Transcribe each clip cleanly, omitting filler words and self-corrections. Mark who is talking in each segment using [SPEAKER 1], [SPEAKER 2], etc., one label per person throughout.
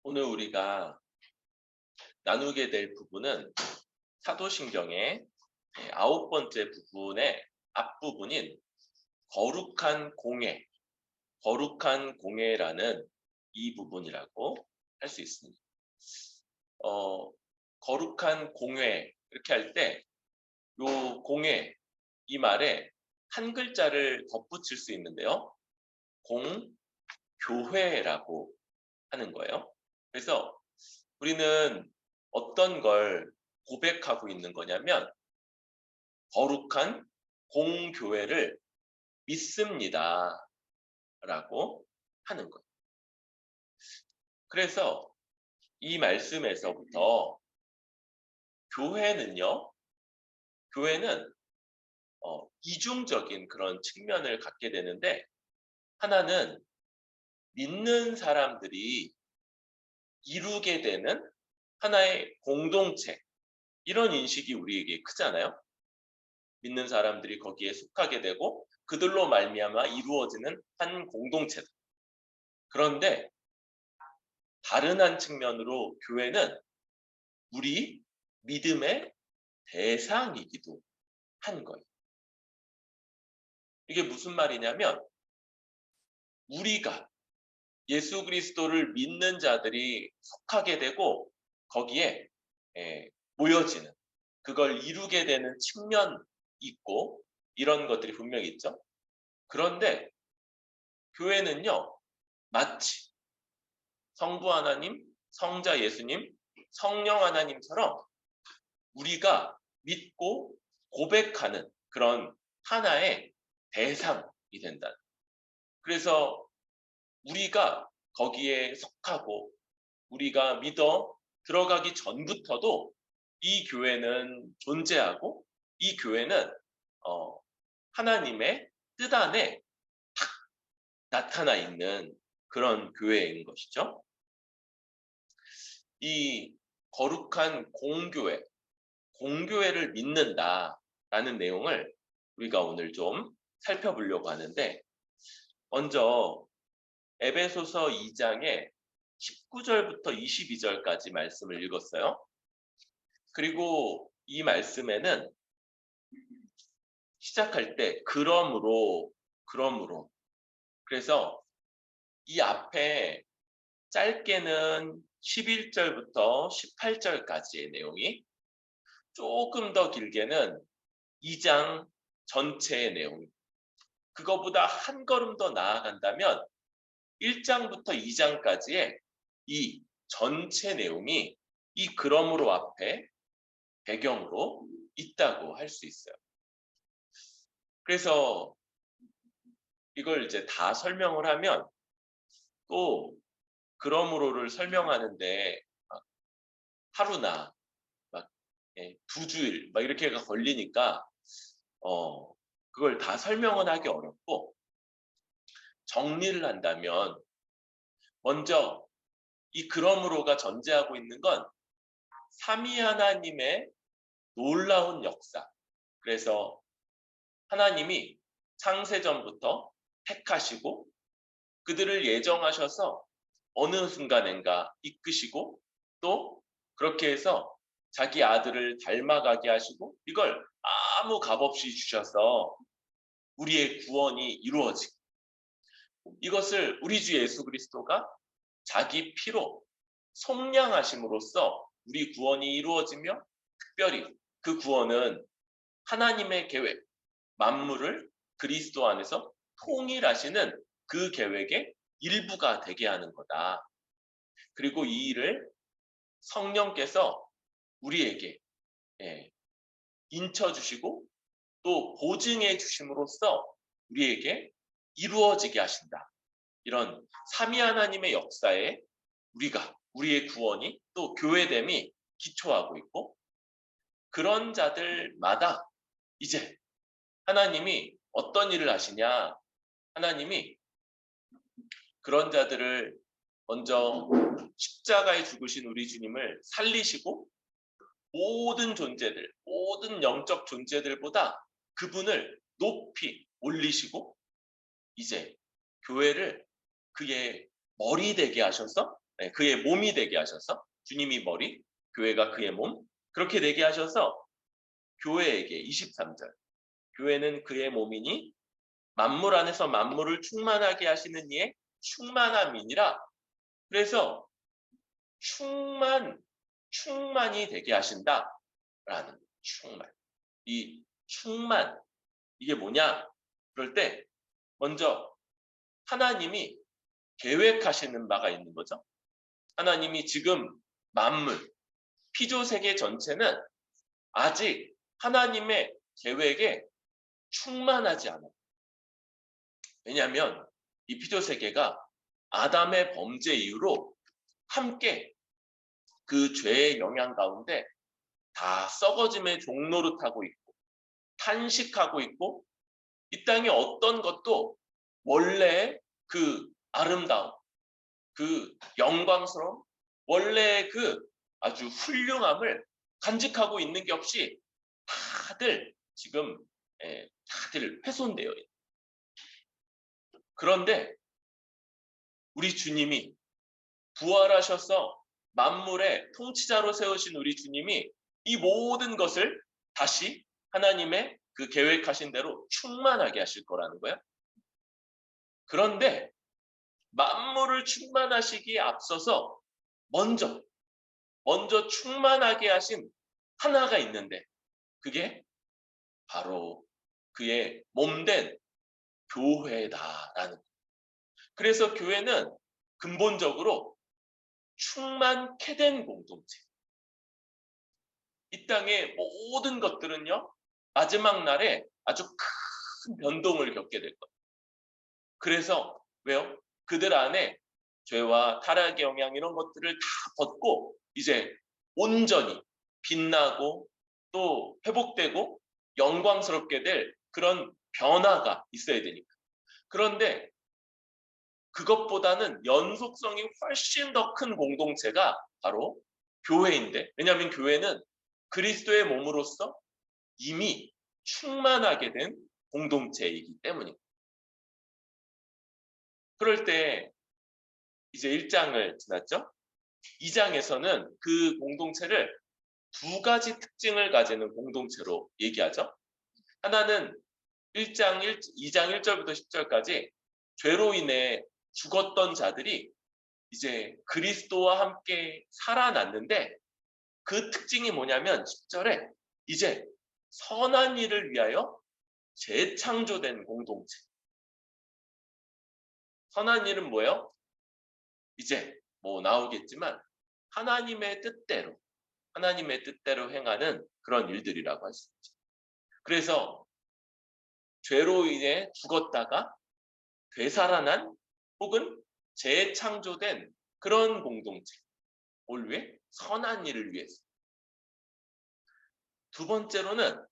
[SPEAKER 1] 오늘 우리가 나누게 될 부분은 사도신경의 9번째 부분의 앞부분인 거룩한 공회, 거룩한 공회라는 이 부분이라고 할 수 있습니다. 거룩한 공회 이렇게 할 때 요 공회 이 말에 한 글자를 덧붙일 수 있는데요. 공교회라고 하는 거예요. 그래서 우리는 어떤 걸 고백하고 있는 거냐면 거룩한 공교회를 믿습니다 라고 하는 거예요. 그래서 이 말씀에서부터 교회는 이중적인 그런 측면을 갖게 되는데, 하나는 믿는 사람들이 이루게 되는 하나의 공동체, 이런 인식이 우리에게 크잖아요. 믿는 사람들이 거기에 속하게 되고 그들로 말미암아 이루어지는 한 공동체다. 그런데 다른 한 측면으로 교회는 우리 믿음의 대상이기도 한 거예요. 이게 무슨 말이냐면 우리가 예수 그리스도를 믿는 자들이 속하게 되고 거기에 모여지는, 그걸 이루게 되는 측면이 있고 이런 것들이 분명히 있죠. 그런데 교회는요, 마치 성부 하나님, 성자 예수님, 성령 하나님처럼 우리가 믿고 고백하는 그런 하나의 대상이 된다. 그래서 우리가 거기에 속하고 우리가 믿어 들어가기 전부터도 이 교회는 존재하고 이 교회는 하나님의 뜻 안에 탁 나타나 있는 그런 교회인 것이죠. 이 거룩한 공교회를 믿는다라는 내용을 우리가 오늘 좀 살펴보려고 하는데, 먼저 에베소서 2장의 19절부터 22절까지 말씀을 읽었어요. 그리고 이 말씀에는 시작할 때 그러므로 그래서 이 앞에 짧게는 11절부터 18절까지의 내용이, 조금 더 길게는 2장 전체의 내용이, 그거보다 한 걸음 더 나아간다면 1장부터 2장까지의 이 전체 내용이 이 그러므로 앞에 배경으로 있다고 할 수 있어요. 그래서 이걸 이제 다 설명을 하면 또 그러므로를 설명하는데 하루나 막 2주일 막 이렇게가 걸리니까 그걸 다 설명은 하기 어렵고, 정리를 한다면 먼저 이 그러므로가 전제하고 있는 건 삼위 하나님의 놀라운 역사. 그래서 하나님이 창세전부터 택하시고 그들을 예정하셔서 어느 순간인가 이끄시고 또 그렇게 해서 자기 아들을 닮아가게 하시고 이걸 아무 값없이 주셔서 우리의 구원이 이루어지고, 이것을 우리 주 예수 그리스도가 자기 피로 속량하심으로써 우리 구원이 이루어지며, 특별히 그 구원은 하나님의 계획, 만물을 그리스도 안에서 통일하시는 그 계획의 일부가 되게 하는 거다. 그리고 이 일을 성령께서 우리에게 인쳐주시고 또 보증해 주심으로써 우리에게 이루어지게 하신다. 이런 삼위 하나님의 역사에 우리의 구원이 또 교회됨이 기초하고 있고, 그런 자들마다 이제 하나님이 어떤 일을 하시냐, 하나님이 그런 자들을 먼저 십자가에 죽으신 우리 주님을 살리시고 모든 존재들, 모든 영적 존재들보다 그분을 높이 올리시고 이제 교회를 그의 머리 되게 하셔서 그의 몸이 되게 하셔서 주님이 머리, 교회가 그의 몸 그렇게 되게 하셔서 교회에게 23절 교회는 그의 몸이니 만물 안에서 만물을 충만하게 하시는 이의 충만함이니라. 그래서 충만이 되게 하신다라는 충만. 이 충만 이게 뭐냐? 그럴 때 먼저 하나님이 계획하시는 바가 있는 거죠. 하나님이 지금 만물, 피조세계 전체는 아직 하나님의 계획에 충만하지 않아요. 왜냐하면 이 피조세계가 아담의 범죄 이후로 함께 그 죄의 영향 가운데 다 썩어짐의 종노릇하고 있고 탄식하고 있고 이 땅의 어떤 것도 원래 그 아름다움, 그 영광스러움, 원래 그 아주 훌륭함을 간직하고 있는 게 없이 다들 지금 다들 훼손되어 있어요. 그런데 우리 주님이 부활하셔서 만물의 통치자로 세우신 우리 주님이 이 모든 것을 다시 하나님의 그 계획하신 대로 충만하게 하실 거라는 거예요. 그런데 만물을 충만하시기에 앞서서 먼저 충만하게 하신 하나가 있는데 그게 바로 그의 몸된 교회다라는 거예요. 그래서 교회는 근본적으로 충만케 된 공동체. 이 땅의 모든 것들은요, 마지막 날에 아주 큰 변동을 겪게 될 거예요. 그래서 왜요? 그들 안에 죄와 타락의 영향 이런 것들을 다 벗고 이제 온전히 빛나고 또 회복되고 영광스럽게 될 그런 변화가 있어야 되니까. 그런데 그것보다는 연속성이 훨씬 더 큰 공동체가 바로 교회인데, 왜냐하면 교회는 그리스도의 몸으로서 이미 충만하게 된 공동체이기 때문입니다. 그럴 때 이제 1장을 지났죠? 2장에서는 그 공동체를 두 가지 특징을 가지는 공동체로 얘기하죠. 하나는 2장 1절부터 10절까지 죄로 인해 죽었던 자들이 이제 그리스도와 함께 살아났는데 그 특징이 뭐냐면 10절에 이제 선한 일을 위하여 재창조된 공동체. 선한 일은 뭐예요? 이제 뭐 나오겠지만 하나님의 뜻대로 행하는 그런 일들이라고 할 수 있죠. 그래서 죄로 인해 죽었다가 되살아난 혹은 재창조된 그런 공동체. 뭘 위해? 선한 일을 위해서. 두 번째로는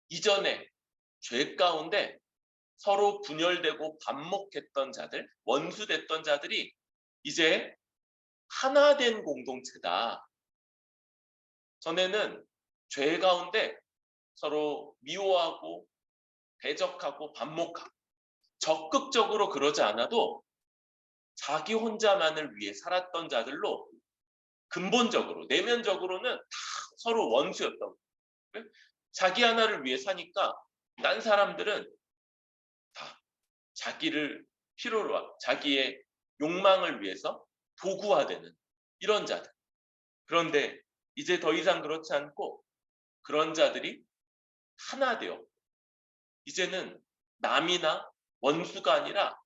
[SPEAKER 1] 이전에 죄 가운데 서로 분열되고 반목했던 자들, 원수됐던 자들이 이제 하나 된 공동체다. 전에는 죄 가운데 서로 미워하고 대적하고 반목하고 적극적으로 그러지 않아도 자기 혼자만을 위해 살았던 자들로 근본적으로 내면적으로는 다 서로 원수였던 거예요. 자기 하나를 위해 사니까 딴 사람들은 다 자기를 필요로 하고 자기의 욕망을 위해서 도구화되는 이런 자들. 그런데 이제 더 이상 그렇지 않고 그런 자들이 하나 되어 이제는 남이나 원수가 아니라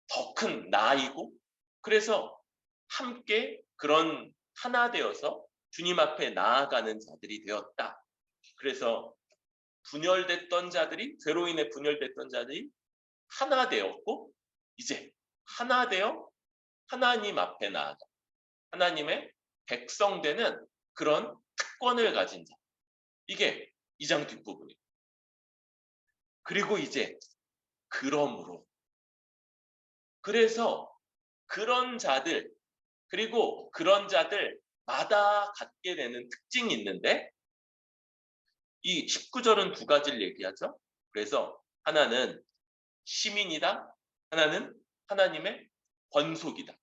[SPEAKER 1] 더 큰 나이고 그래서 함께 그런 하나 되어서 주님 앞에 나아가는 자들이 되었다. 그래서 분열됐던 자들이 죄로 인해 분열됐던 자들이 하나 되었고 이제 하나 되어 하나님 앞에 나아가 하나님의 백성 되는 그런 특권을 가진 자. 이게 2장 뒷부분이에요. 그리고 이제 그러므로 그래서 그런 자들 그리고 그런 자들마다 갖게 되는 특징이 있는데 이 19절은 두 가지를 얘기하죠. 그래서 하나는 시민이다. 하나는 하나님의 권속이다.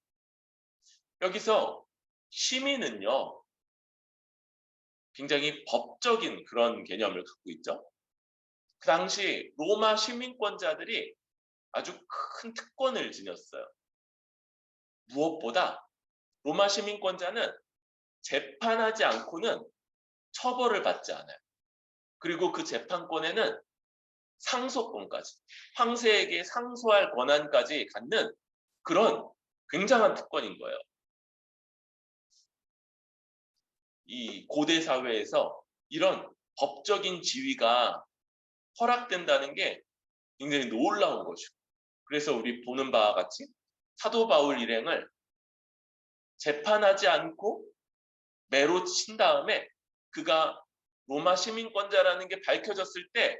[SPEAKER 1] 여기서 시민은요, 굉장히 법적인 그런 개념을 갖고 있죠. 그 당시 로마 시민권자들이 아주 큰 특권을 지녔어요. 무엇보다 로마 시민권자는 재판하지 않고는 처벌을 받지 않아요. 그리고 그 재판권에는 상소권까지, 황제에게 상소할 권한까지 갖는 그런 굉장한 특권인 거예요. 이 고대 사회에서 이런 법적인 지위가 허락된다는 게 굉장히 놀라운 것이고, 그래서 우리 보는 바와 같이 사도 바울 일행을 재판하지 않고 매로 친 다음에 그가 로마 시민권자라는 게 밝혀졌을 때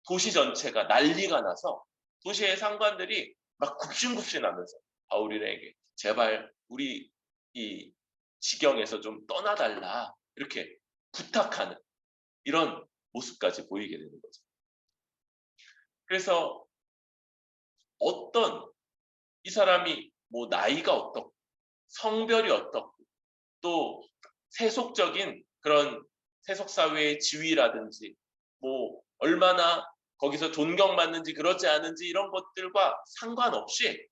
[SPEAKER 1] 도시 전체가 난리가 나서 도시의 상관들이 막 굽신굽신하면서 바울 일행에게 제발 우리 이 지경에서 좀 떠나달라 이렇게 부탁하는 이런 모습까지 보이게 되는 거죠. 그래서 어떤 이 사람이 뭐 나이가 어떻고 성별이 어떻고 또 세속적인 그런 세속사회의 지위라든지 뭐 얼마나 거기서 존경받는지 그렇지 않은지 이런 것들과 상관없이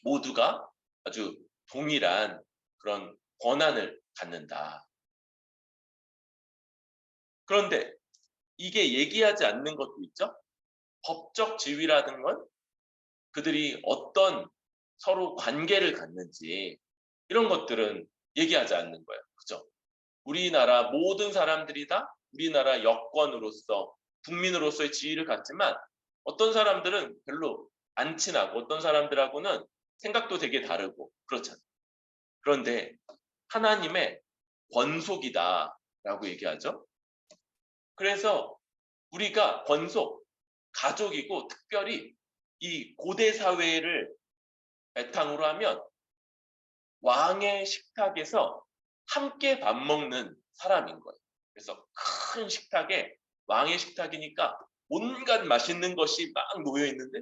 [SPEAKER 1] 모두가 아주 동일한 그런 권한을 갖는다. 그런데 이게 얘기하지 않는 것도 있죠. 법적 지위라는 건 그들이 어떤 서로 관계를 갖는지 이런 것들은 얘기하지 않는 거예요. 그죠? 우리나라 모든 사람들이 다 우리나라 여권으로서 국민으로서의 지위를 갖지만 어떤 사람들은 별로 안 친하고 어떤 사람들하고는 생각도 되게 다르고 그렇잖아요. 그런데 하나님의 권속이다라고 얘기하죠. 그래서 우리가 권속, 가족이고 특별히 이 고대 사회를 바탕으로 하면 왕의 식탁에서 함께 밥 먹는 사람인 거예요. 그래서 큰 식탁에 왕의 식탁이니까 온갖 맛있는 것이 막 놓여 있는데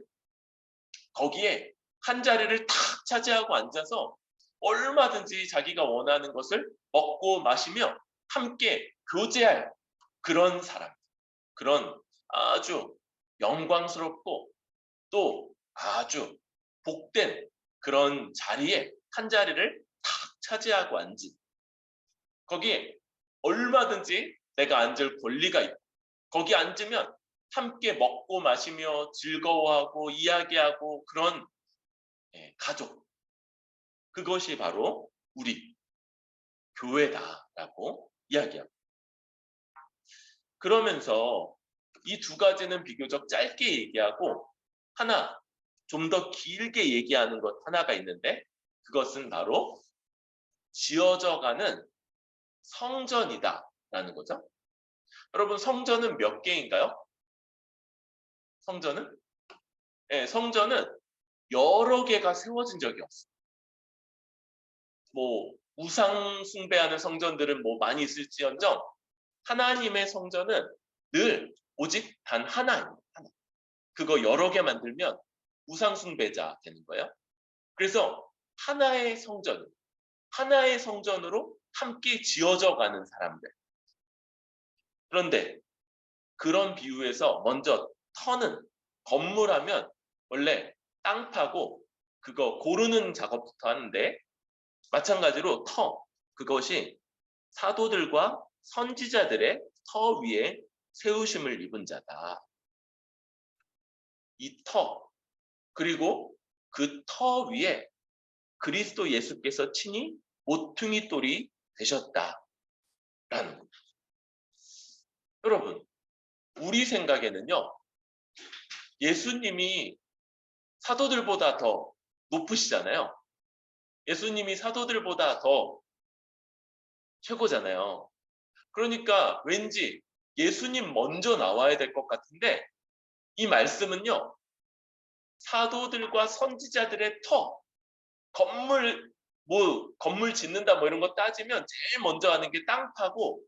[SPEAKER 1] 거기에 한 자리를 탁 차지하고 앉아서 얼마든지 자기가 원하는 것을 먹고 마시며 함께 교제할 그런 사람, 그런 아주 영광스럽고 또 아주 복된 그런 자리에 한 자리를 탁 차지하고 앉은 거기에 얼마든지 내가 앉을 권리가 있고 거기 앉으면 함께 먹고 마시며 즐거워하고 이야기하고 그런 가족, 그것이 바로 우리 교회다라고 이야기합니다. 그러면서 이 두 가지는 비교적 짧게 얘기하고 하나 좀 더 길게 얘기하는 것 하나가 있는데 그것은 바로 지어져가는 성전이다라는 거죠. 여러분 성전은 몇 개인가요? 성전은? 네, 성전은 여러 개가 세워진 적이 없어요. 뭐 우상 숭배하는 성전들은 뭐 많이 있을지언정 하나님의 성전은 늘 오직 단 하나입니다. 하나. 그거 여러 개 만들면 우상 숭배자 되는 거예요. 그래서 하나의 성전으로 함께 지어져 가는 사람들. 그런데 그런 비유에서 먼저 터는 건물하면 원래 땅 파고 그거 고르는 작업부터 하는데 마찬가지로 그것이 사도들과 선지자들의 터 위에 세우심을 입은 자다. 이 그리고 그 터 위에 그리스도 예수께서 친히 모퉁이 돌이 되셨다라는 겁니다. 여러분, 우리 생각에는요, 예수님이 사도들보다 더 높으시잖아요. 예수님이 사도들보다 더 최고잖아요. 그러니까 왠지 예수님 먼저 나와야 될 것 같은데 이 말씀은요. 사도들과 선지자들의 건물 짓는다 뭐 이런 거 따지면 제일 먼저 하는 게 땅 파고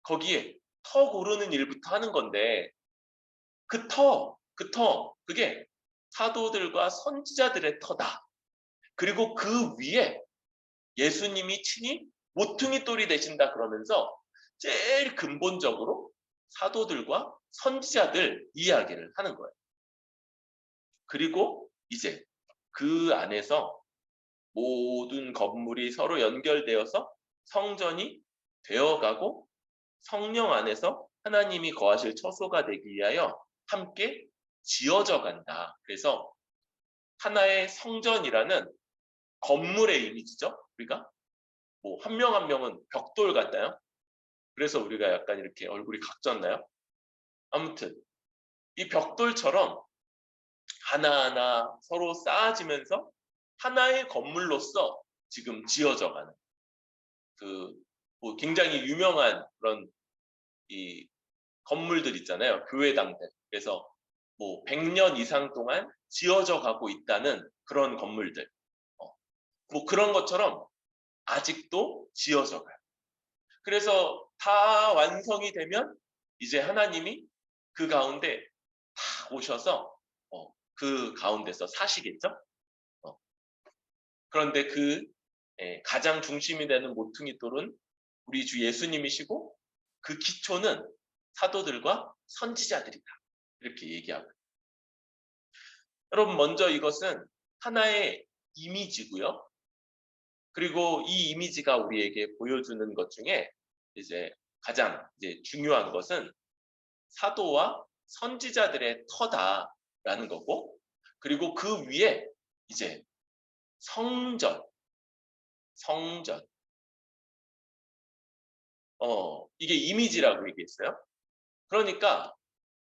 [SPEAKER 1] 거기에 터 고르는 일부터 하는 건데 그게 사도들과 선지자들의 터다. 그리고 그 위에 예수님이 친히 모퉁이 돌이 되신다 그러면서 제일 근본적으로 사도들과 선지자들 이야기를 하는 거예요. 그리고 이제 그 안에서 모든 건물이 서로 연결되어서 성전이 되어가고 성령 안에서 하나님이 거하실 처소가 되기 위하여 함께 지어져 간다. 그래서 하나의 성전이라는 건물의 이미지죠. 우리가 뭐 한 명 한 명은 벽돌 같나요? 그래서 우리가 약간 이렇게 얼굴이 각졌나요? 아무튼 이 벽돌처럼 하나하나 서로 쌓아지면서 하나의 건물로서 지금 지어져 가는 뭐 굉장히 유명한 그런 이 건물들 있잖아요. 교회당들. 그래서 뭐 100년 이상 동안 지어져 가고 있다는 그런 건물들. 뭐 그런 것처럼 아직도 지어져 가요. 그래서 다 완성이 되면 이제 하나님이 그 가운데 다 오셔서 그 가운데서 사시겠죠? 그런데 그 가장 중심이 되는 모퉁이 돌은 우리 주 예수님이시고 그 기초는 사도들과 선지자들이다. 이렇게 얘기하고. 여러분 먼저 이것은 하나의 이미지고요. 그리고 이 이미지가 우리에게 보여주는 것 중에 이제 가장 이제 중요한 것은 사도와 선지자들의 터다라는 거고, 그리고 그 위에 이제 성전, 이게 이미지라고 얘기했어요. 그러니까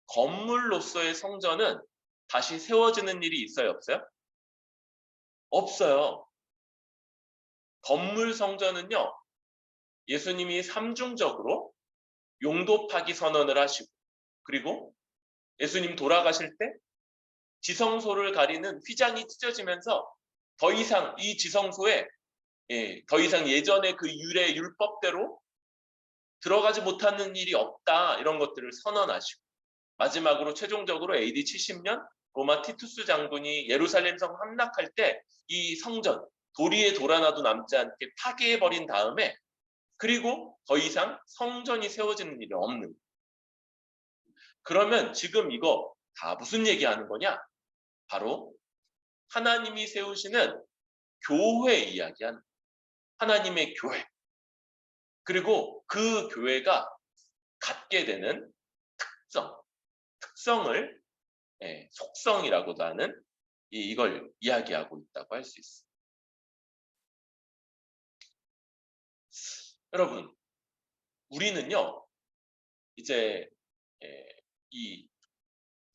[SPEAKER 1] 건물로서의 성전은 다시 세워지는 일이 있어요, 없어요? 없어요. 건물 성전은요, 예수님이 삼중적으로 용도 파기 선언을 하시고, 그리고 예수님 돌아가실 때 지성소를 가리는 휘장이 찢어지면서 더 이상 이 지성소에 더 이상 예전의 그 율법대로 들어가지 못하는 일이 없다, 이런 것들을 선언하시고, 마지막으로 최종적으로 AD 70년 로마 티투스 장군이 예루살렘 성 함락할 때 이 성전 도리에 돌 하나도 남지 않게 파괴해버린 다음에, 그리고 더 이상 성전이 세워지는 일이 없는. 그러면 지금 이거 다 무슨 얘기하는 거냐? 바로 하나님이 세우시는 교회 이야기하는, 하나님의 교회. 그리고 그 교회가 갖게 되는 특성을 속성이라고도 하는 이걸 이야기하고 있다고 할 수 있습니다. 여러분, 우리는요, 이제 이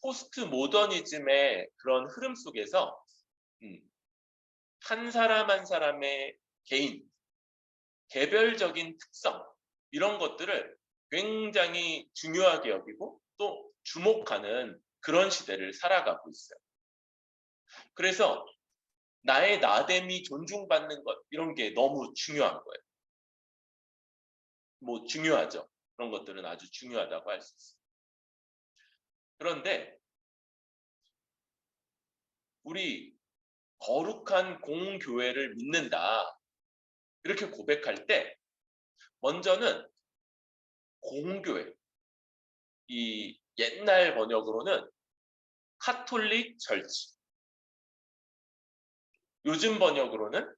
[SPEAKER 1] 포스트 모더니즘의 그런 흐름 속에서 한 사람 한 사람의 개별적인 특성, 이런 것들을 굉장히 중요하게 여기고 또 주목하는 그런 시대를 살아가고 있어요. 그래서 나의 나됨이 존중받는 것, 이런 게 너무 중요한 거예요. 뭐 중요하죠. 그런 것들은 아주 중요하다고 할 수 있어요. 그런데 우리 거룩한 공교회를 믿는다, 이렇게 고백할 때 먼저는 공교회, 이 옛날 번역으로는 카톨릭 절치, 요즘 번역으로는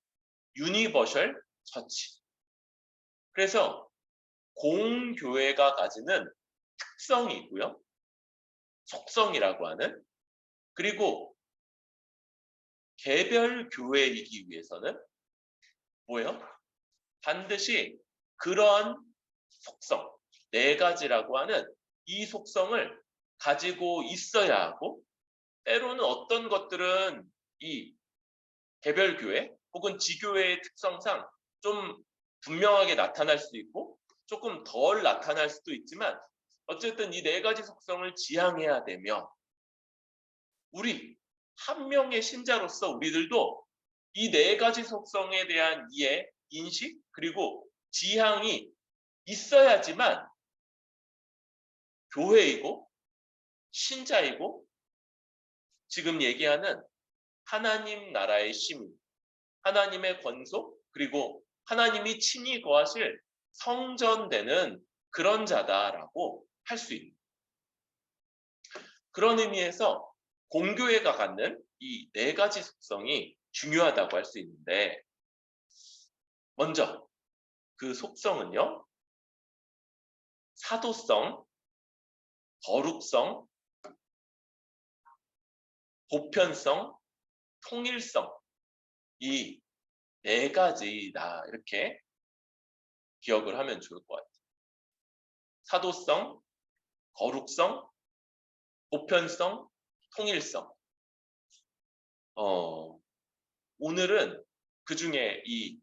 [SPEAKER 1] 유니버셜 처치. 그래서 공교회가 가지는 특성이고요, 속성이라고 하는, 그리고 개별 교회이기 위해서는 뭐예요? 반드시 그런 속성, 4가지라고 하는 이 속성을 가지고 있어야 하고, 때로는 어떤 것들은 이 개별 교회 혹은 지교회의 특성상 좀 분명하게 나타날 수도 있고 조금 덜 나타날 수도 있지만, 어쨌든 이 4가지 속성을 지향해야 되며, 우리 한 명의 신자로서 우리들도 이 4가지 속성에 대한 이해, 인식, 그리고 지향이 있어야지만 교회이고 신자이고 지금 얘기하는 하나님 나라의 시민, 하나님의 권속, 그리고 하나님이 친히 거하실 성전되는 그런 자다라고 할 수 있는, 그런 의미에서 공교회가 갖는 이 네 가지 속성이 중요하다고 할 수 있는데, 먼저 그 속성은요, 사도성, 거룩성, 보편성, 통일성, 이 네 가지다, 이렇게 기억을 하면 좋을 것 같아요. 사도성, 거룩성, 보편성, 통일성. 오늘은 그 중에 이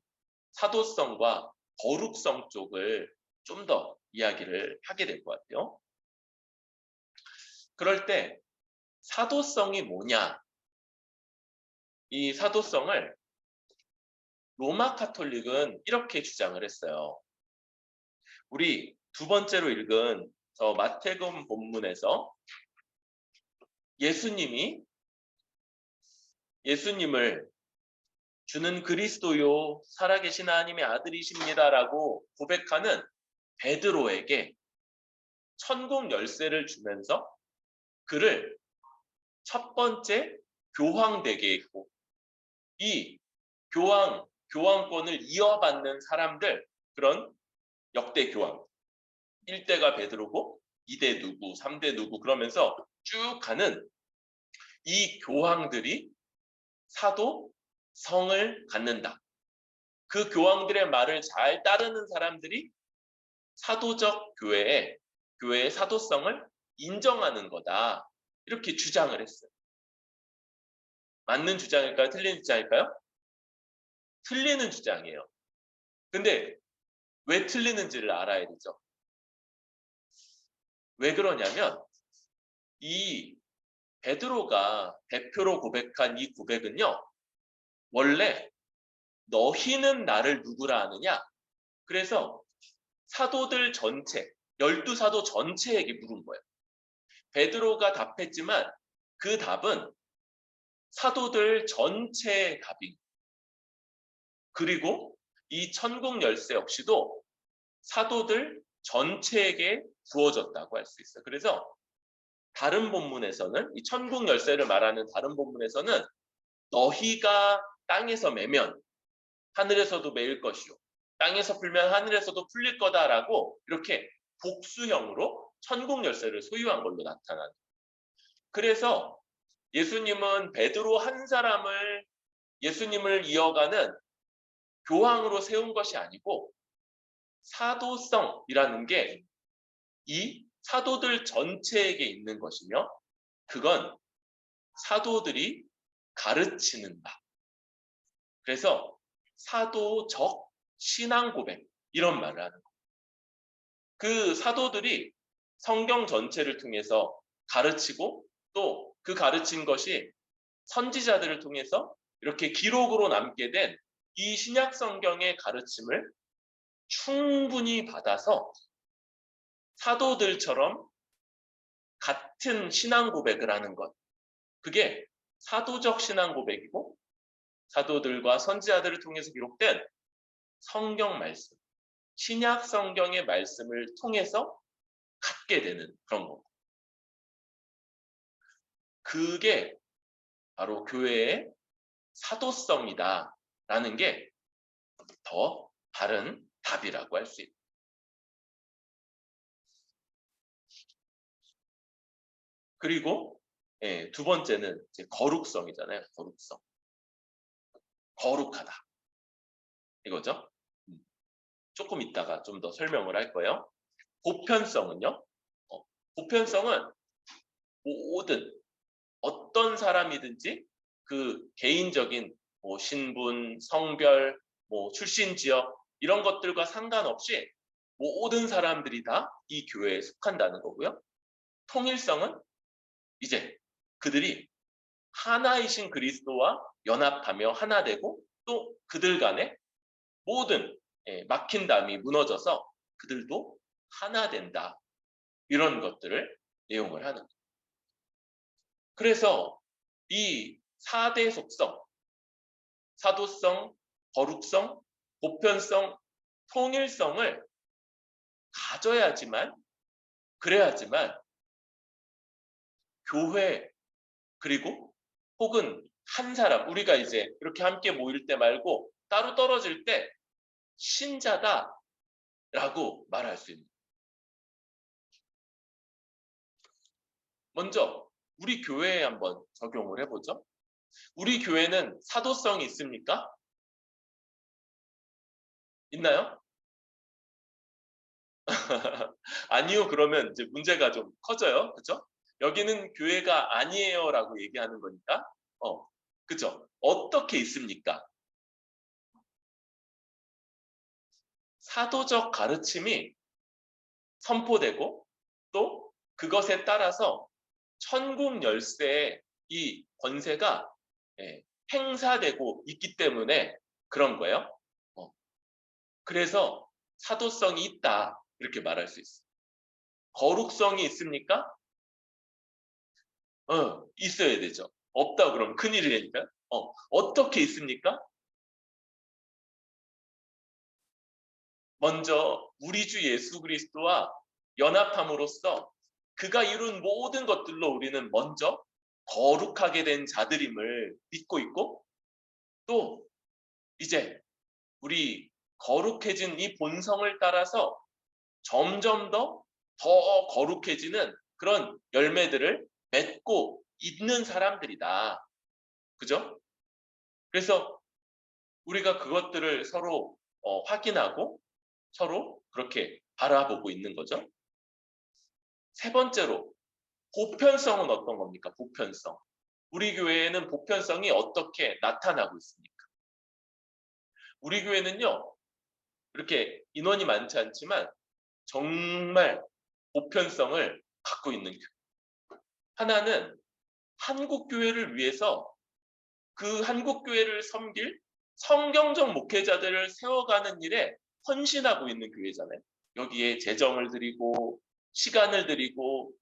[SPEAKER 1] 사도성과 거룩성 쪽을 좀 더 이야기를 하게 될 것 같아요. 그럴 때 사도성이 뭐냐? 이 사도성을 로마 카톨릭은 이렇게 주장을 했어요. 우리 두 번째로 읽은 저 마태복음 본문에서 예수님을 주는 그리스도요 살아계신 하나님의 아들이십니다라고 고백하는 베드로에게 천국 열쇠를 주면서 그를 첫 번째 교황되게 했고, 이 교황권을 이어받는 사람들, 그런 역대 교황, 1대가 베드로고 2대 누구, 3대 누구 그러면서 쭉 가는 이 교황들이 사도성을 갖는다. 그 교황들의 말을 잘 따르는 사람들이 사도적 교회의 사도성을 인정하는 거다, 이렇게 주장을 했어요. 맞는 주장일까요? 틀린 주장일까요? 틀리는 주장이에요. 근데 왜 틀리는지를 알아야 되죠. 왜 그러냐면 이 베드로가 대표로 고백한 이 고백은요, 원래 너희는 나를 누구라 하느냐? 그래서 사도들 전체, 12사도 전체에게 물은 거예요. 베드로가 답했지만 그 답은 사도들 전체의 답인, 그리고 이 천국 열쇠 역시도 사도들 전체에게 주어졌다고 할 수 있어요. 그래서 다른 본문에서는, 이 천국 열쇠를 말하는 다른 본문에서는 너희가 땅에서 매면 하늘에서도 매일 것이요, 땅에서 풀면 하늘에서도 풀릴 거다라고 이렇게 복수형으로 천국 열쇠를 소유한 걸로 나타나는. 그래서 예수님은 베드로 한 사람을, 예수님을 이어가는 교황으로 세운 것이 아니고 사도성이라는 게 이 사도들 전체에게 있는 것이며, 그건 사도들이 가르치는 바. 그래서 사도적 신앙 고백, 이런 말을 하는 거예요. 그 사도들이 성경 전체를 통해서 가르치고, 또 그 가르친 것이 선지자들을 통해서 이렇게 기록으로 남게 된 이 신약 성경의 가르침을 충분히 받아서 사도들처럼 같은 신앙 고백을 하는 것, 그게 사도적 신앙 고백이고, 사도들과 선지자들을 통해서 기록된 성경 말씀, 신약 성경의 말씀을 통해서 갖게 되는 그런 거. 그게 바로 교회의 사도성이다라는 게 더 바른 답이라고 할 수 있다. 그리고 두 번째는 이제 거룩성이잖아요. 거룩성. 거룩하다, 이거죠. 조금 이따가 좀 더 설명을 할 거예요. 보편성은요, 보편성은 모든 어떤 사람이든지 그 개인적인 뭐 신분, 성별, 뭐 출신 지역, 이런 것들과 상관없이 모든 사람들이 다 이 교회에 속한다는 거고요. 통일성은 이제 그들이 하나이신 그리스도와 연합하며 하나 되고, 또 그들 간에 모든 막힌 담이 무너져서 그들도 하나 된다, 이런 것들을 내용을 하는 거예요. 그래서 이 4대 속성, 사도성, 거룩성, 보편성, 통일성을 가져야지만, 그래야지만 교회, 그리고 혹은 한 사람, 우리가 이제 이렇게 함께 모일 때 말고 따로 떨어질 때 신자다라고 말할 수 있는. 먼저 우리 교회에 한번 적용을 해보죠. 우리 교회는 사도성이 있습니까? 있나요? 아니요. 그러면 이제 문제가 좀 커져요. 그죠? 여기는 교회가 아니에요라고 얘기하는 거니까. 그죠? 어떻게 있습니까? 사도적 가르침이 선포되고 또 그것에 따라서 천국 열쇠의 이 권세가 행사되고 있기 때문에 그런 거예요. 그래서 사도성이 있다 이렇게 말할 수 있어요. 거룩성이 있습니까? 있어야 되죠. 없다 그러면 큰일이니까. 어떻게 있습니까? 먼저 우리 주 예수 그리스도와 연합함으로써 그가 이룬 모든 것들로 우리는 먼저 거룩하게 된 자들임을 믿고 있고, 또 이제 우리 거룩해진 이 본성을 따라서 점점 더 거룩해지는 그런 열매들을 맺고 있는 사람들이다. 그죠? 그래서 우리가 그것들을 서로 확인하고 서로 그렇게 바라보고 있는 거죠. 세 번째로, 보편성은 어떤 겁니까? 보편성. 우리 교회에는 보편성이 어떻게 나타나고 있습니까? 우리 교회는요, 이렇게 인원이 많지 않지만 정말 보편성을 갖고 있는 교회. 하나는 한국 교회를 위해서 그 한국 교회를 섬길 성경적 목회자들을 세워가는 일에 헌신하고 있는 교회잖아요. 여기에 재정을 드리고 시간을 드리고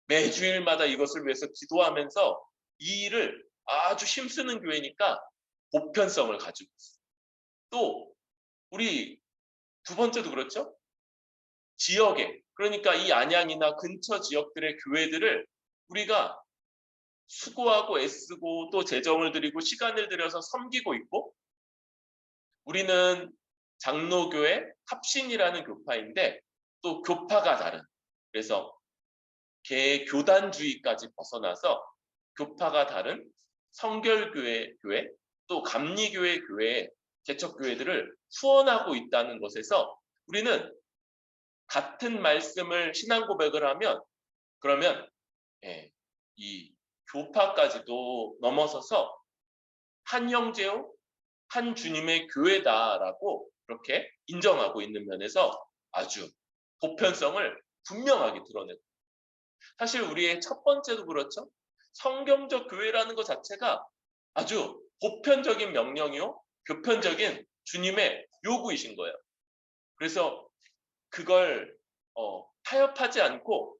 [SPEAKER 1] 매주일마다 이것을 위해서 기도하면서 이 일을 아주 힘쓰는 교회니까 보편성을 가지고 있어요. 또 우리 두 번째도 그렇죠. 지역에, 그러니까 이 안양이나 근처 지역들의 교회들을 우리가 수고하고 애쓰고 또 재정을 들이고 시간을 들여서 섬기고 있고, 우리는 장로교회 합신이라는 교파인데 또 교파가 다른, 그래서 개교단주의까지 벗어나서 교파가 다른 성결교회 교회, 또 감리교회 교회, 개척교회들을 후원하고 있다는 것에서 우리는 같은 말씀을 신앙 고백을 하면, 그러면 이 교파까지도 넘어서서 한 형제요, 한 주님의 교회다라고 그렇게 인정하고 있는 면에서 아주 보편성을 분명하게 드러내고, 사실 우리의 첫 번째도 그렇죠. 성경적 교회라는 것 자체가 아주 보편적인 명령이요, 교편적인 주님의 요구이신 거예요. 그래서 그걸 타협하지 않고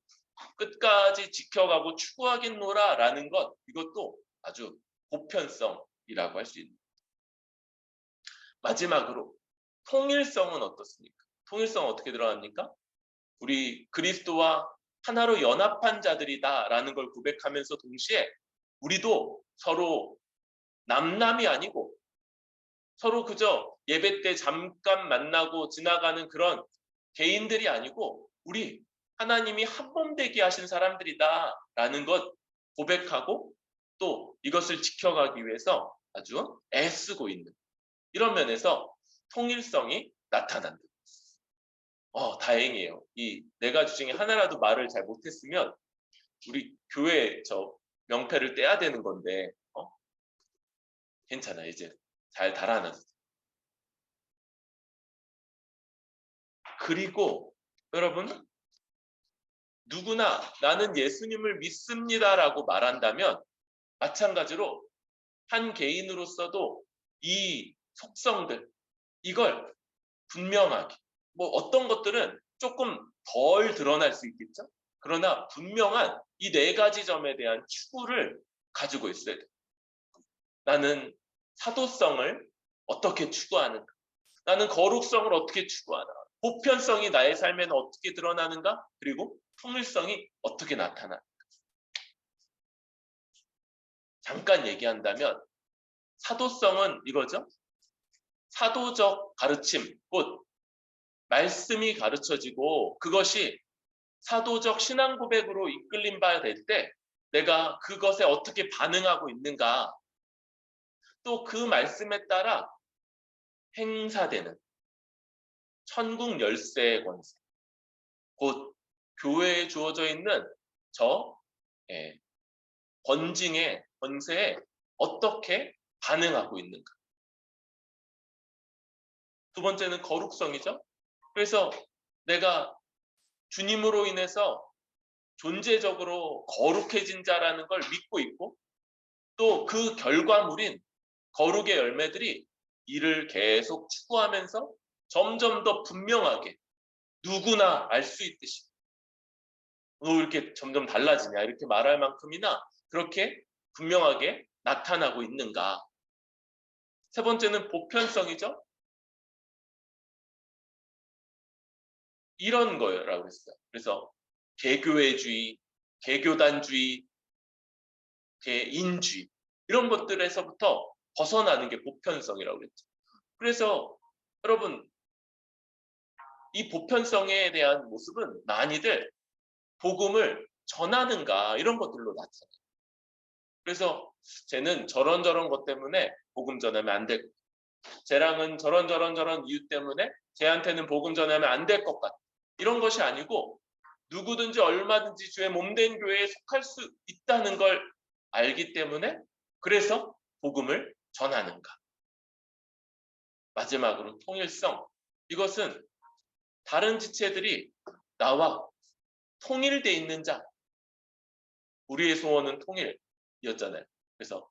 [SPEAKER 1] 끝까지 지켜가고 추구하겠노라라는 것, 이것도 아주 보편성이라고 할 수 있는. 마지막으로 통일성은 어떻습니까? 통일성은 어떻게 드러납니까? 우리 그리스도와 하나로 연합한 자들이다라는 걸 고백하면서 동시에 우리도 서로 남남이 아니고 서로 그저 예배 때 잠깐 만나고 지나가는 그런 개인들이 아니고 우리 하나님이 한 몸 되게 하신 사람들이다라는 것 고백하고 또 이것을 지켜가기 위해서 아주 애쓰고 있는, 이런 면에서 통일성이 나타난다. 다행이에요. 이 네 가지 중에 하나라도 말을 잘 못했으면 우리 교회 저 명패를 떼야 되는 건데 괜찮아. 이제 잘 달아놨어. 그리고 여러분, 누구나 나는 예수님을 믿습니다라고 말한다면 마찬가지로 한 개인으로서도 이 속성들, 이걸 분명하게, 뭐 어떤 것들은 조금 덜 드러날 수 있겠죠. 그러나 분명한 이 네 가지 점에 대한 추구를 가지고 있어야 돼. 나는 사도성을 어떻게 추구하는가? 나는 거룩성을 어떻게 추구하나? 보편성이 나의 삶에는 어떻게 드러나는가? 그리고 통일성이 어떻게 나타나? 잠깐 얘기한다면 사도성은 이거죠. 사도적 가르침, 곧 말씀이 가르쳐지고 그것이 사도적 신앙 고백으로 이끌림 바 될 때 내가 그것에 어떻게 반응하고 있는가? 또 그 말씀에 따라 행사되는 천국 열쇠의 권세, 곧 교회에 주어져 있는 저 권징의 권세에 어떻게 반응하고 있는가. 두 번째는 거룩성이죠. 그래서 내가 주님으로 인해서 존재적으로 거룩해진 자라는 걸 믿고 있고 또 그 결과물인 거룩의 열매들이 이를 계속 추구하면서 점점 더 분명하게 누구나 알 수 있듯이 너 이렇게 점점 달라지냐 이렇게 말할 만큼이나 그렇게 분명하게 나타나고 있는가. 세 번째는 보편성이죠. 이런 거라고 했어요. 그래서 개교회주의, 개교단주의, 개인주의 이런 것들에서부터 벗어나는 게 보편성이라고 그랬죠. 그래서 여러분 이 보편성에 대한 모습은 많이들 복음을 전하는가 이런 것들로 나타나요. 그래서 쟤는 저런 것 때문에 복음 전하면 안 되고 쟤랑은 저런 이유 때문에 쟤한테는 복음 전하면 안 될 것 같아. 이런 것이 아니고 누구든지 얼마든지 주의 몸된 교회에 속할 수 있다는 걸 알기 때문에 그래서 복음을 전하는가. 마지막으로 통일성. 이것은 다른 지체들이 나와 통일돼 있는 자. 우리의 소원은 통일이었잖아요. 그래서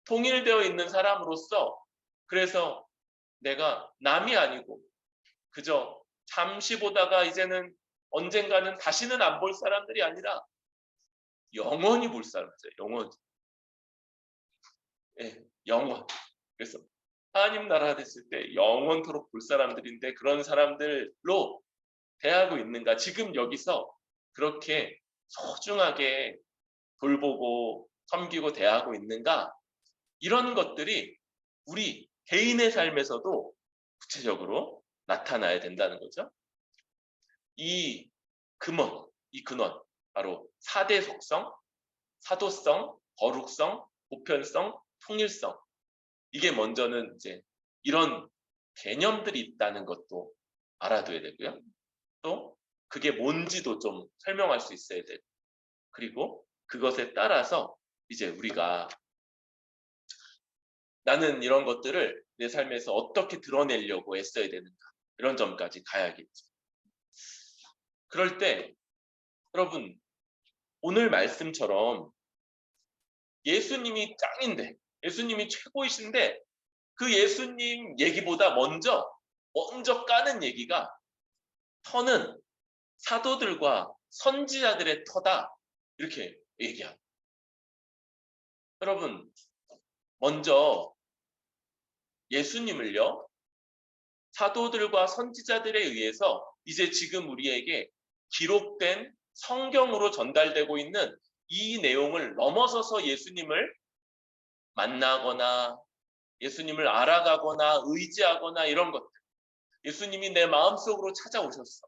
[SPEAKER 1] 통일되어 있는 사람으로서 그래서 내가 남이 아니고 그저 잠시 보다가 이제는 언젠가는 다시는 안 볼 사람들이 아니라 영원히 볼 사람들, 영원히. 예, 영원. 그래서 하나님 나라가 됐을 때 영원토록 볼 사람들인데 그런 사람들로 대하고 있는가? 지금 여기서 그렇게 소중하게 돌보고 섬기고 대하고 있는가? 이런 것들이 우리 개인의 삶에서도 구체적으로 나타나야 된다는 거죠. 이 근원, 바로 4대 속성, 사도성, 거룩성, 보편성, 통일성. 이게 먼저는 이제 이런 개념들이 있다는 것도 알아둬야 되고요. 또 그게 뭔지도 좀 설명할 수 있어야 되고 그리고 그것에 따라서 이제 우리가 나는 이런 것들을 내 삶에서 어떻게 드러내려고 애써야 되는가 이런 점까지 가야겠죠. 그럴 때 여러분 오늘 말씀처럼 예수님이 짱인데 예수님이 최고이신데 그 예수님 얘기보다 먼저 까는 얘기가 터는 사도들과 선지자들의 터다 이렇게 얘기합니다. 여러분 먼저 예수님을요 사도들과 선지자들에 의해서 이제 지금 우리에게 기록된 성경으로 전달되고 있는 이 내용을 넘어서서 예수님을 만나거나 예수님을 알아가거나 의지하거나 이런 것들 예수님이 내 마음속으로 찾아오셨어.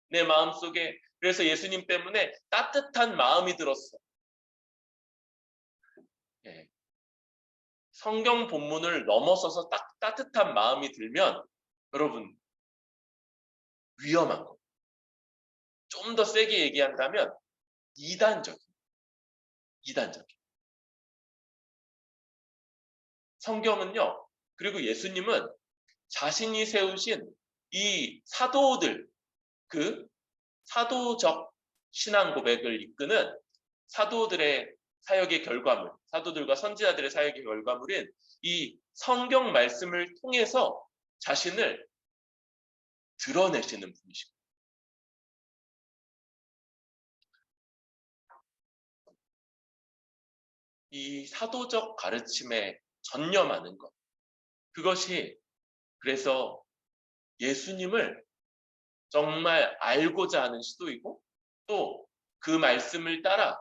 [SPEAKER 1] 내 마음속에 그래서 예수님 때문에 따뜻한 마음이 들었어. 예. 성경 본문을 넘어서서 따뜻한 마음이 들면 여러분 위험한 거. 좀 더 세게 얘기한다면 이단적인. 성경은요. 그리고 예수님은 자신이 세우신 이 사도들 그 사도적 신앙 고백을 이끄는 사도들의 사역의 결과물, 사도들과 선지자들의 사역의 결과물인 이 성경 말씀을 통해서 자신을 드러내시는 분이십니다. 이 사도적 가르침에 전념하는 것. 그것이 그래서 예수님을 정말 알고자 하는 시도이고 또 그 말씀을 따라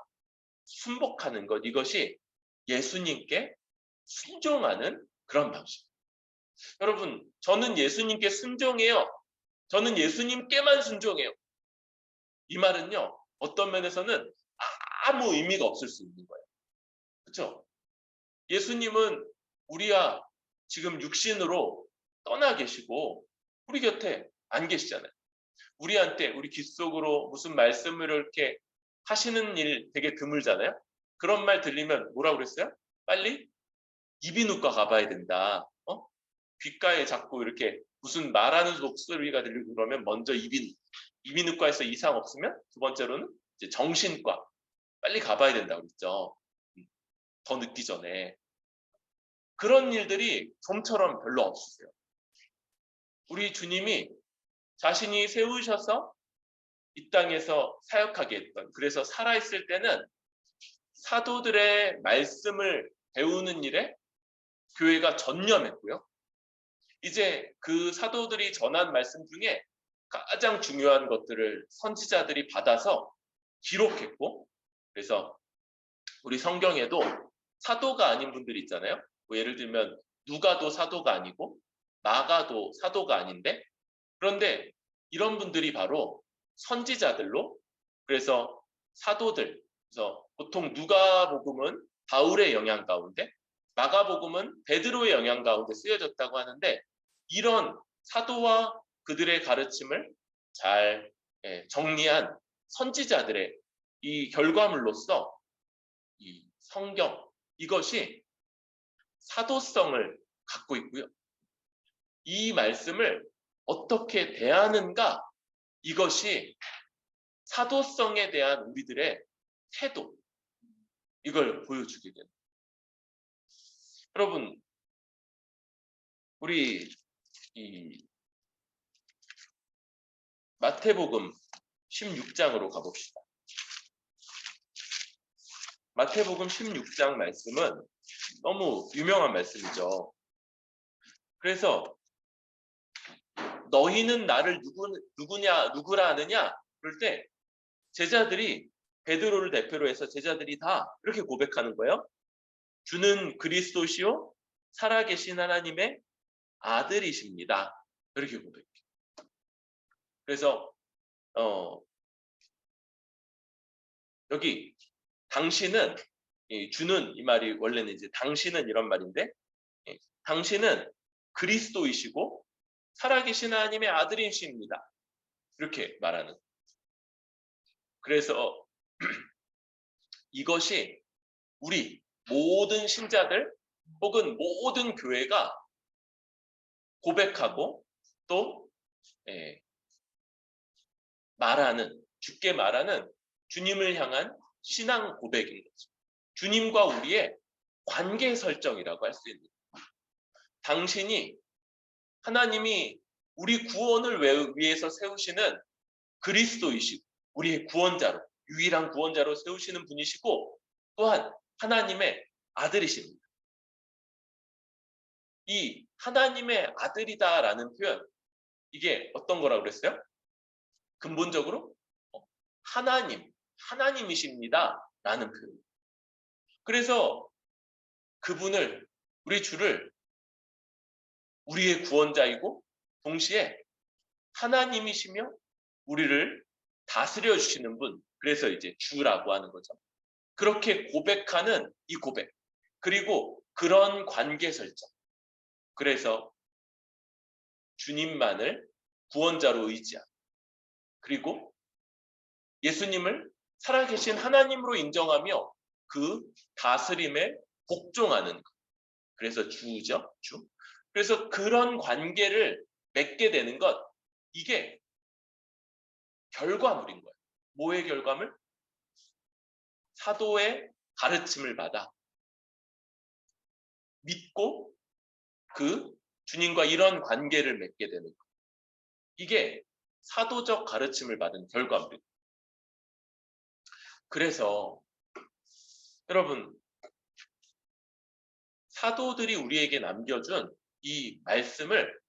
[SPEAKER 1] 순복하는 것, 이것이 예수님께 순종하는 그런 방식. 여러분, 저는 예수님께 순종해요. 저는 예수님께만 순종해요. 이 말은요, 어떤 면에서는 아무 의미가 없을 수 있는 거예요. 그렇죠? 예수님은 우리와 지금 육신으로 떠나 계시고 우리 곁에 안 계시잖아요. 우리한테 우리 귓속으로 무슨 말씀을 이렇게 하시는 일 되게 드물잖아요. 그런 말 들리면 뭐라고 그랬어요? 빨리 이비인후과 가봐야 된다. 귓가에 자꾸 이렇게 무슨 말하는 목소리가 들리고 그러면 먼저 이비인후과에서 이상 없으면 두 번째로는 이제 정신과 빨리 가봐야 된다고 그랬죠. 더 늦기 전에. 그런 일들이 좀처럼 별로 없으세요. 우리 주님이 자신이 세우셔서 이 땅에서 사역하게 했던, 그래서 살아있을 때는 사도들의 말씀을 배우는 일에 교회가 전념했고요. 이제 그 사도들이 전한 말씀 중에 가장 중요한 것들을 선지자들이 받아서 기록했고, 그래서 우리 성경에도 사도가 아닌 분들이 있잖아요. 뭐 예를 들면 누가도 사도가 아니고 마가도 사도가 아닌데, 그런데 이런 분들이 바로 선지자들로, 그래서 사도들, 그래서 보통 누가복음은 바울의 영향 가운데, 마가복음은 베드로의 영향 가운데 쓰여졌다고 하는데, 이런 사도와 그들의 가르침을 잘 정리한 선지자들의 이 결과물로서 이 성경, 이것이 사도성을 갖고 있고요. 이 말씀을 어떻게 대하는가, 이것이 사도성에 대한 우리들의 태도, 이걸 보여주게 됩니다. 여러분, 우리 이 마태복음 16장으로 가봅시다. 마태복음 16장 말씀은 너무 유명한 말씀이죠. 그래서 너희는 나를 누구라 하느냐? 그럴 때 제자들이, 베드로를 대표로 해서 제자들이 다 이렇게 고백하는 거예요. 주는 그리스도시요 살아계신 하나님의 아들이십니다. 이렇게 고백해요. 그래서 여기 당신은, 주는, 이 말이 원래는 이제 당신은 이런 말인데, 당신은 그리스도이시고 살아계신 하나님의 아들이십니다. 이렇게 말하는. 그래서 이것이 우리 모든 신자들 혹은 모든 교회가 고백하고 또 말하는, 주께 말하는 주님을 향한 신앙 고백인 거죠. 주님과 우리의 관계 설정이라고 할 수 있는. 당신이, 하나님이 우리 구원을 위해서 세우시는 그리스도이시고 우리의 구원자로, 유일한 구원자로 세우시는 분이시고 또한 하나님의 아들이십니다. 이 하나님의 아들이다라는 표현, 이게 어떤 거라고 그랬어요? 근본적으로 하나님이십니다 라는 표현. 그래서 그분을, 우리 주를 우리의 구원자이고 동시에 하나님이시며 우리를 다스려 주시는 분, 그래서 이제 주라고 하는 거죠. 그렇게 고백하는 이 고백, 그리고 그런 관계 설정, 그래서 주님만을 구원자로 의지하고, 그리고 예수님을 살아계신 하나님으로 인정하며 그 다스림에 복종하는 것, 그래서 주죠, 주. 그래서 그런 관계를 맺게 되는 것, 이게 결과물인 거예요. 뭐의 결과물? 사도의 가르침을 받아 믿고 그 주님과 이런 관계를 맺게 되는 것. 이게 사도적 가르침을 받은 결과물입니다. 그래서 여러분, 사도들이 우리에게 남겨준 이 말씀을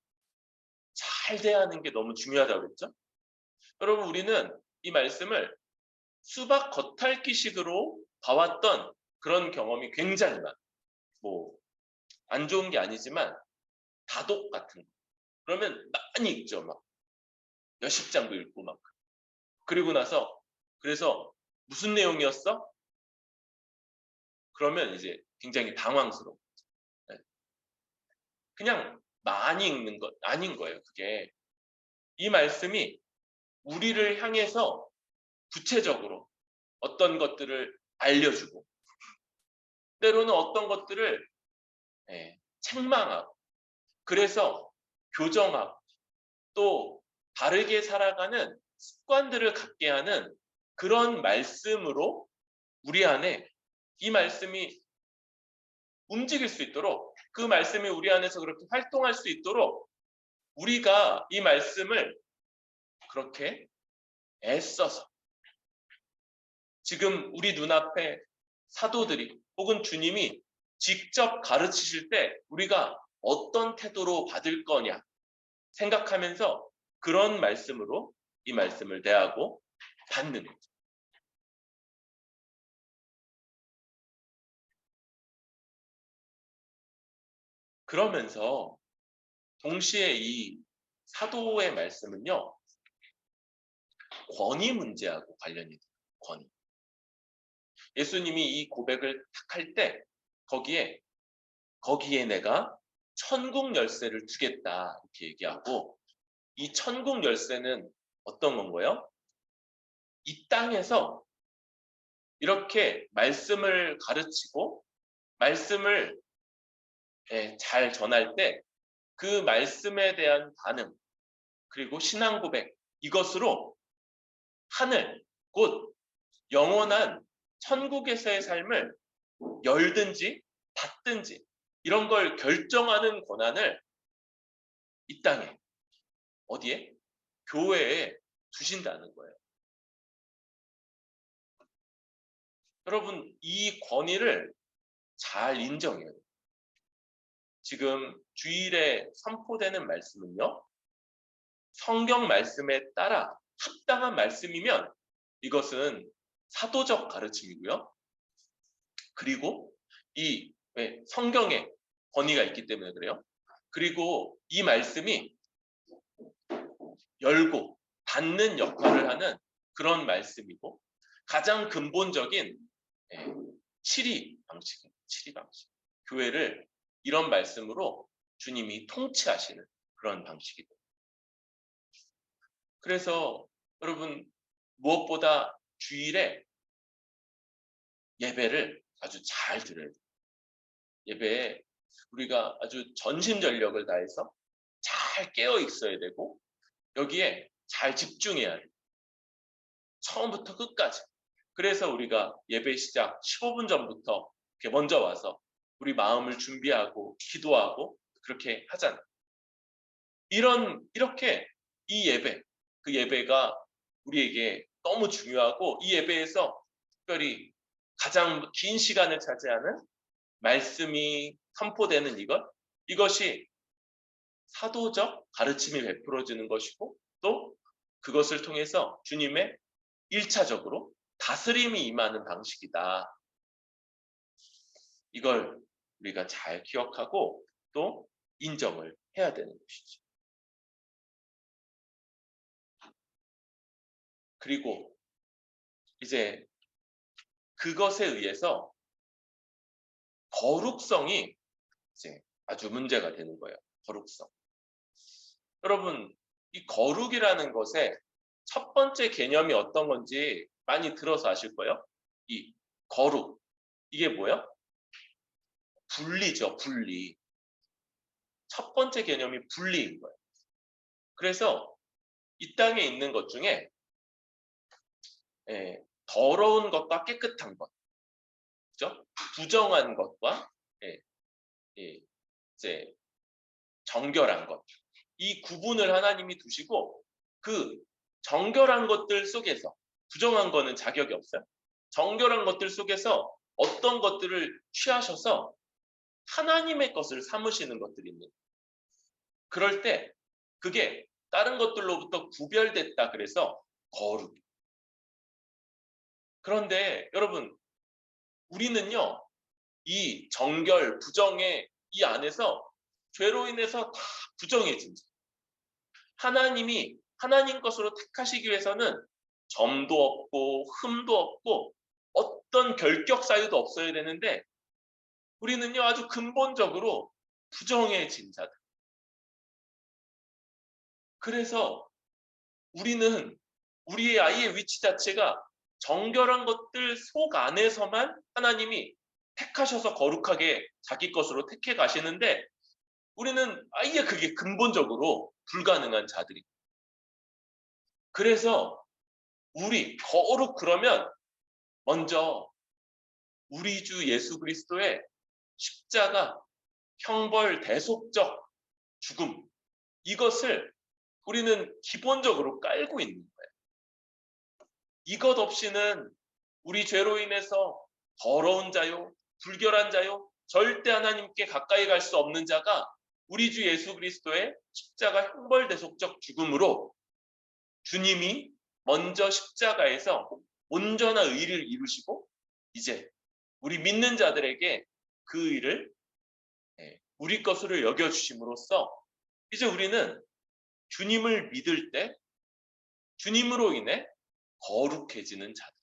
[SPEAKER 1] 잘 대하는 게 너무 중요하다고 그랬죠? 여러분, 우리는 이 말씀을 수박 겉핥기식으로 봐왔던 그런 경험이 굉장히 많아요. 뭐 안 좋은 게 아니지만 다독 같은 거. 그러면 많이 읽죠. 막 몇십 장도 읽고 막. 그리고 나서 그래서 무슨 내용이었어? 그러면 이제 굉장히 당황스러워. 네. 그냥 많이 읽는 것 아닌 거예요. 그게 이 말씀이 우리를 향해서 구체적으로 어떤 것들을 알려주고 때로는 어떤 것들을 책망하고 그래서 교정하고 또 다르게 살아가는 습관들을 갖게 하는 그런 말씀으로 우리 안에 이 말씀이 움직일 수 있도록 그 말씀이 우리 안에서 그렇게 활동할 수 있도록 우리가 이 말씀을 그렇게 애써서 지금 우리 눈앞에 사도들이 혹은 주님이 직접 가르치실 때 우리가 어떤 태도로 받을 거냐 생각하면서 그런 말씀으로 이 말씀을 대하고 받는 거죠. 그러면서 동시에 이 사도의 말씀은요. 권위 문제하고 관련이 돼요. 권위. 예수님이 이 고백을 딱 할 때 거기에 내가 천국 열쇠를 주겠다 이렇게 얘기하고 이 천국 열쇠는 어떤 건가요? 이 땅에서 이렇게 말씀을 가르치고 말씀을 잘 전할 때 그 말씀에 대한 반응 그리고 신앙 고백 이것으로 하늘 곧 영원한 천국에서의 삶을 열든지 닫든지 이런 걸 결정하는 권한을 이 땅에 어디에? 교회에 주신다는 거예요. 여러분 이 권위를 잘 인정해야 돼요. 지금 주일에 선포되는 말씀은요. 성경 말씀에 따라 합당한 말씀이면 이것은 사도적 가르침이고요. 그리고 이 성경에 권위가 있기 때문에 그래요. 그리고 이 말씀이 열고 닫는 역할을 하는 그런 말씀이고 가장 근본적인 치리 방식이에요. 치리 방식. 교회를 이런 말씀으로 주님이 통치하시는 그런 방식이죠. 그래서 여러분 무엇보다 주일에 예배를 아주 잘 드려야 돼요. 예배에 우리가 아주 전심전력을 다해서 잘 깨어 있어야 되고 여기에 잘 집중해야 돼요. 처음부터 끝까지. 그래서 우리가 예배 시작 15분 전부터 먼저 와서 우리 마음을 준비하고 기도하고 그렇게 하잖아요. 이렇게 이 예배, 그 예배가 우리에게 너무 중요하고 이 예배에서 특별히 가장 긴 시간을 차지하는 말씀이 선포되는 이것이 사도적 가르침이 베풀어지는 것이고 또 그것을 통해서 주님의 1차적으로 다스림이 임하는 방식이다. 이걸 우리가 잘 기억하고 또 인정을 해야 되는 것이죠. 그리고 이제 그것에 의해서 거룩성이 이제 아주 문제가 되는 거예요. 거룩성. 여러분, 이 거룩이라는 것의 첫 번째 개념이 어떤 건지 많이 들어서 아실 거예요. 이 거룩. 이게 뭐예요? 분리죠, 분리. 첫 번째 개념이 분리인 거예요. 그래서 이 땅에 있는 것 중에 더러운 것과 깨끗한 것, 그죠? 부정한 것과 이제 정결한 것, 이 구분을 하나님이 두시고 그 정결한 것들 속에서 부정한 거는 자격이 없어요. 정결한 것들 속에서 어떤 것들을 취하셔서 하나님의 것을 삼으시는 것들이 있는 거예요. 그럴 때 그게 다른 것들로부터 구별됐다 그래서 거룩. 그런데 여러분, 우리는요, 이 정결, 부정의 이 안에서 죄로 인해서 다 부정해진 자. 하나님이 하나님 것으로 택하시기 위해서는 점도 없고 흠도 없고 어떤 결격 사유도 없어야 되는데 우리는요, 아주 근본적으로 부정해진 자들. 그래서 우리는 우리의 아이의 위치 자체가 정결한 것들 속 안에서만 하나님이 택하셔서 거룩하게 자기 것으로 택해 가시는데 우리는 아예 그게 근본적으로 불가능한 자들이. 그래서 우리 거룩 그러면 먼저 우리 주 예수 그리스도의 십자가 형벌 대속적 죽음 이것을 우리는 기본적으로 깔고 있는 거예요. 이것 없이는 우리 죄로 인해서 더러운 자요, 불결한 자요, 절대 하나님께 가까이 갈 수 없는 자가 우리 주 예수 그리스도의 십자가 형벌 대속적 죽음으로 주님이 먼저 십자가에서 온전한 의를 이루시고 이제 우리 믿는 자들에게 그 의를 우리 것으로 여겨주심으로써 이제 우리는 주님을 믿을 때 주님으로 인해 거룩해지는 자들.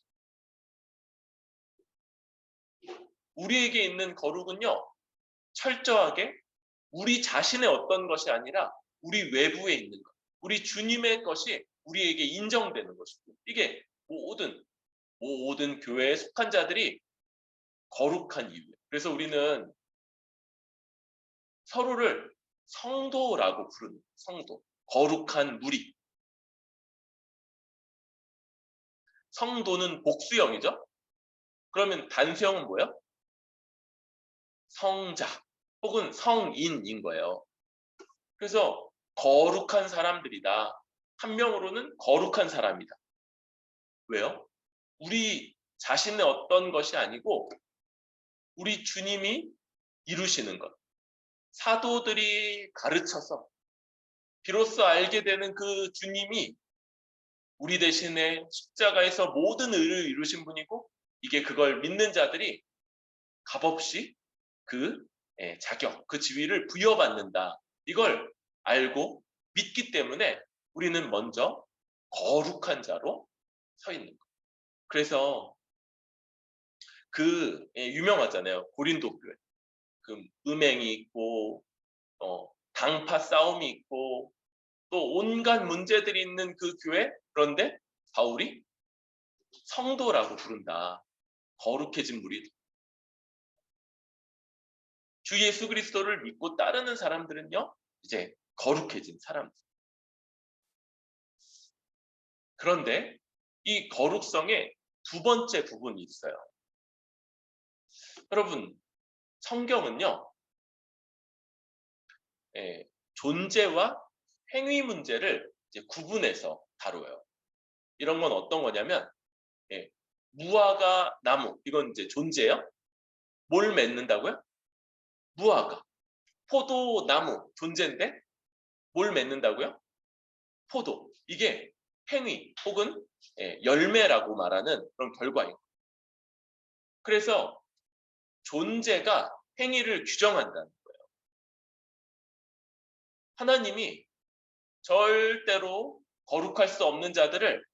[SPEAKER 1] 우리에게 있는 거룩은요, 철저하게 우리 자신의 어떤 것이 아니라 우리 외부에 있는 것, 우리 주님의 것이 우리에게 인정되는 것이고 이게 모든 교회에 속한 자들이 거룩한 이유예요. 그래서 우리는 서로를 성도라고 부르는 성도, 거룩한 무리. 성도는 복수형이죠. 그러면 단수형은 뭐예요? 성자 혹은 성인인 거예요. 그래서 거룩한 사람들이다. 한 명으로는 거룩한 사람이다. 왜요? 우리 자신의 어떤 것이 아니고 우리 주님이 이루시는 것. 사도들이 가르쳐서 비로소 알게 되는 그 주님이 우리 대신에 십자가에서 모든 의를 이루신 분이고 이게 그걸 믿는 자들이 값없이 그 자격, 그 지위를 부여받는다. 이걸 알고 믿기 때문에 우리는 먼저 거룩한 자로 서 있는 거예요. 그래서 그 유명하잖아요. 고린도 교회. 그 음행이 있고 당파 싸움이 있고 또 온갖 문제들이 있는 그 교회. 그런데 바울이 성도라고 부른다. 거룩해진 무리들. 주 예수 그리스도를 믿고 따르는 사람들은요, 이제 거룩해진 사람들. 그런데 이 거룩성의 두 번째 부분이 있어요. 여러분, 성경은요, 존재와 행위 문제를 이제 구분해서 다뤄요. 이런 건 어떤 거냐면, 무화과 나무, 이건 이제 존재예요. 뭘 맺는다고요? 무화과. 포도나무, 존재인데 뭘 맺는다고요? 포도. 이게 행위 혹은 열매라고 말하는 그런 결과예요. 그래서 존재가 행위를 규정한다는 거예요. 하나님이 절대로 거룩할 수 없는 자들을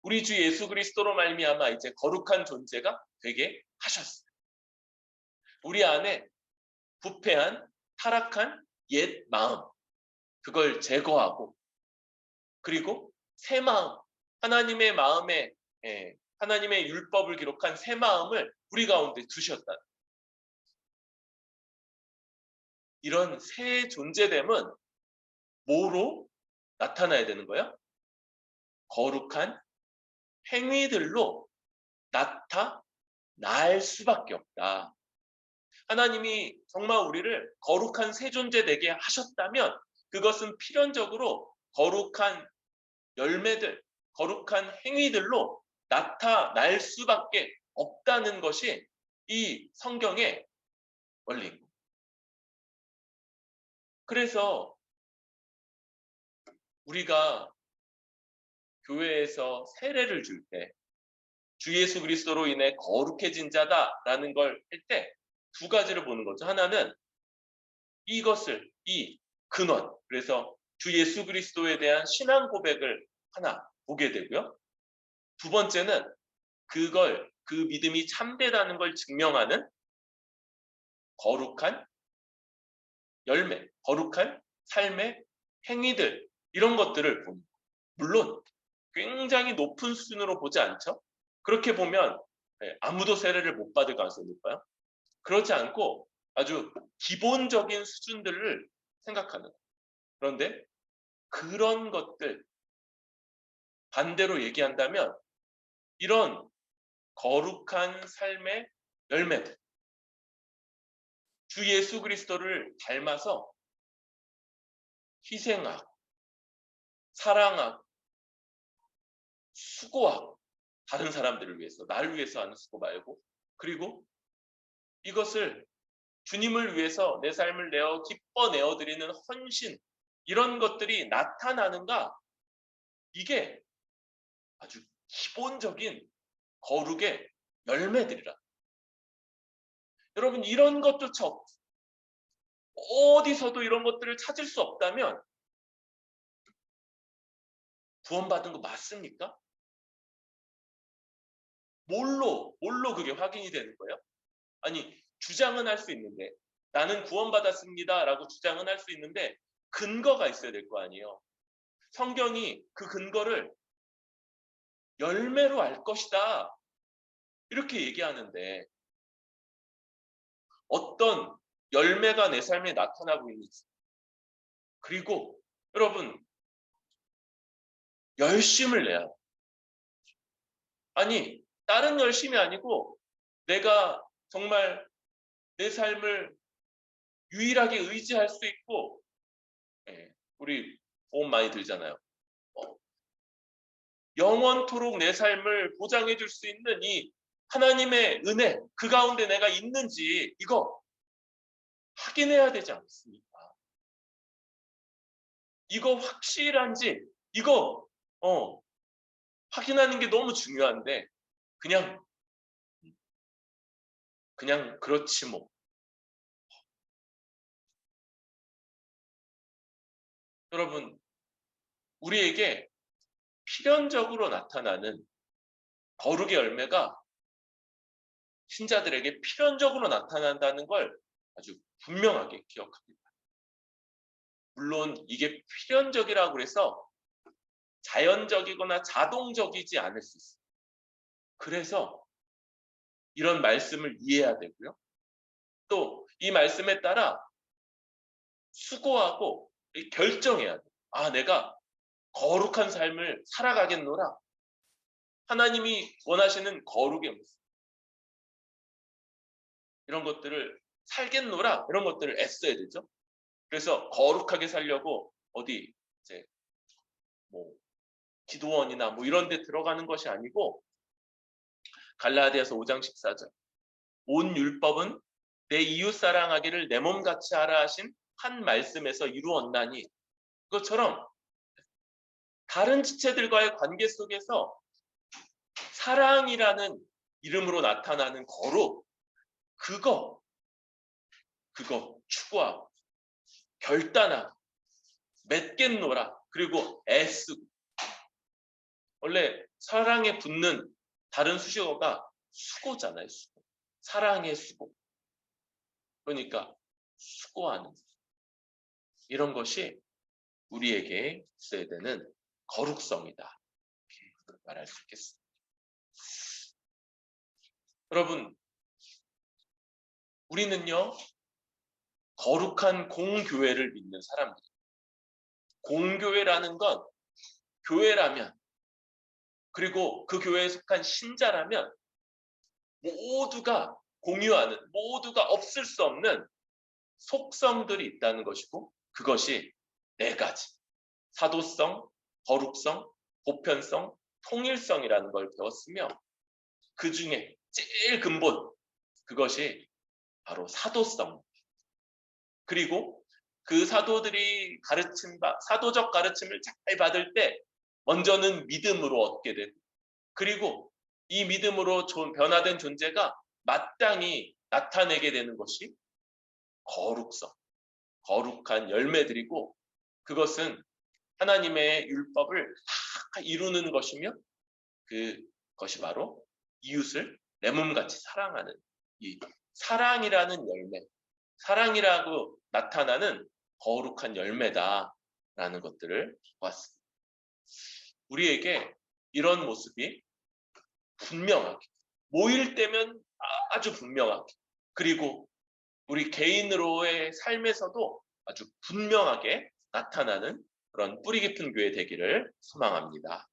[SPEAKER 1] 우리 주 예수 그리스도로 말미암아 이제 거룩한 존재가 되게 하셨어요. 우리 안에 부패한 타락한 옛 마음 그걸 제거하고 그리고 새 마음 하나님의 마음에 하나님의 율법을 기록한 새 마음을 우리 가운데 두셨다. 이런 새 존재됨은 뭐로 나타나야 되는 거예요? 거룩한 행위들로 나타날 수밖에 없다. 하나님이 정말 우리를 거룩한 새 존재 되게 하셨다면 그것은 필연적으로 거룩한 열매들, 거룩한 행위들로 나타날 수밖에 없다는 것이 이 성경의 원리입니다. 그래서 우리가 교회에서 세례를 줄 때 주 예수 그리스도로 인해 거룩해진 자다라는 걸 할 때 두 가지를 보는 거죠. 하나는 이것을 이 근원, 그래서 주 예수 그리스도에 대한 신앙 고백을 하나 보게 되고요. 두 번째는 그 믿음이 참되다는 걸 증명하는 거룩한 열매, 거룩한 삶의 행위들, 이런 것들을 봅니다. 물론 굉장히 높은 수준으로 보지 않죠. 그렇게 보면 아무도 세례를 못 받을 가능성이 높아요. 그렇지 않고 아주 기본적인 수준들을 생각하는 거예요. 그런데 그런 것들, 반대로 얘기한다면 이런 거룩한 삶의 열매들, 주 예수 그리스도를 닮아서 희생하고 사랑하고 수고하고, 다른 사람들을 위해서, 나를 위해서 하는 수고 말고, 그리고 이것을 주님을 위해서 내 삶을 내어 기뻐 내어드리는 헌신, 이런 것들이 나타나는가, 이게 아주 기본적인 거룩의 열매들이라. 여러분, 이런 것조차 어디서도 이런 것들을 찾을 수 없다면 구원받은 거 맞습니까? 뭘로 그게 확인이 되는 거예요? 아니, 주장은 할 수 있는데, 나는 구원받았습니다 라고 주장은 할 수 있는데 근거가 있어야 될 거 아니에요. 성경이 그 근거를 열매로 알 것이다 이렇게 얘기하는데, 어떤 열매가 내 삶에 나타나고 있는지, 그리고 여러분 열심을 내야 돼. 아니, 다른 열심이 아니고 내가 정말 내 삶을 유일하게 의지할 수 있고, 우리 보험 많이 들잖아요. 영원토록 내 삶을 보장해 줄 수 있는 이 하나님의 은혜, 그 가운데 내가 있는지 이거 확인해야 되지 않습니까? 이거 확실한지 이거 확인하는 게 너무 중요한데 그냥 그렇지 뭐. 여러분, 우리에게 필연적으로 나타나는 거룩의 열매가 신자들에게 필연적으로 나타난다는 걸 아주 분명하게 기억합니다. 물론 이게 필연적이라고 해서 자연적이거나 자동적이지 않을 수 있어요. 그래서 이런 말씀을 이해해야 되고요. 또 이 말씀에 따라 수고하고 결정해야 돼요. 아, 내가 거룩한 삶을 살아가겠노라. 하나님이 원하시는 거룩의 모습, 이런 것들을 살겠노라. 이런 것들을 애써야 되죠. 그래서 거룩하게 살려고 어디 이제 뭐 기도원이나 뭐 이런 데 들어가는 것이 아니고, 갈라디아서 5장 14절, 온 율법은 내 이웃 사랑하기를 내 몸같이 하라 하신 한 말씀에서 이루었나니, 그것처럼 다른 지체들과의 관계 속에서 사랑이라는 이름으로 나타나는 거룩, 그거 추구하고 결단하고 맺겠노라. 그리고 애쓰고. 원래 사랑에 붙는 다른 수식어가 수고잖아요. 수고. 사랑의 수고. 그러니까 수고하는, 이런 것이 우리에게 있어야 되는 거룩성이다, 이렇게 말할 수 있겠습니다. 여러분, 우리는요 거룩한 공교회를 믿는 사람들. 공교회라는 건 교회라면, 그리고 그 교회에 속한 신자라면 모두가 공유하는, 모두가 없을 수 없는 속성들이 있다는 것이고, 그것이 네 가지: 사도성, 거룩성, 보편성, 통일성이라는 걸 배웠으며, 그 중에 제일 근본, 그것이 바로 사도성, 그리고 그 사도들이 사도적 가르침을 잘 받을 때 먼저는 믿음으로 얻게 되고, 그리고 이 믿음으로 변화된 존재가 마땅히 나타내게 되는 것이 거룩한 열매들이고, 그것은 하나님의 율법을 다 이루는 것이며, 그것이 바로 이웃을 내 몸같이 사랑하는 이 사랑이라는 열매, 사랑이라고 나타나는 거룩한 열매다라는 것들을 보았습니다. 우리에게 이런 모습이 분명하게, 모일 때면 아주 분명하게, 그리고 우리 개인으로의 삶에서도 아주 분명하게 나타나는 그런 뿌리 깊은 교회 되기를 소망합니다.